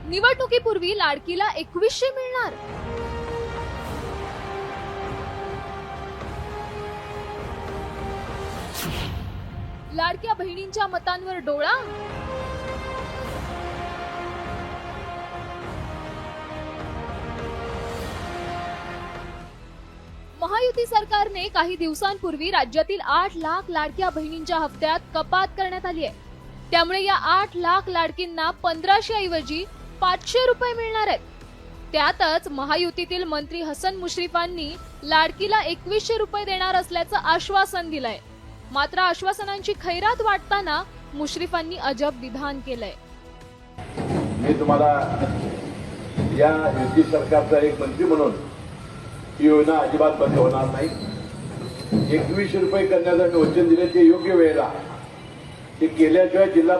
निवडणुकीपूर्वी लाडकीला 2100 मिळणार। लाडक्या बहिणींच्या मतांवर डोळा। महायुती सरकारने काही दिवसांपूर्वी राज्यातील 8 लाख लाडक्या बहिणींच्या हप्त्यात कपात करण्यात आली आहे। त्यामुळे या 8 लाख लाडकींना 1500 ऐवजी 500 रुपये मिळणार आहेत। त्यातच महायुतीतील मंत्री हसन मुश्रीफांनी लाडकीला 2100 रुपये देणार असल्याचं आश्वासन दिलंय। मात्र आश्वासनांची खैरात वाटताना मुश्रीफांनी अजब विधान केलंय। मी तुम्हाला या युती सरकारचा एक मंत्री म्हणून ही योजना अजिबात बंद होणार नाही। 2100 रुपये करण्याचं वचन दिले ते योग्य वेळेला ते केल्याशिवाय जिल्हा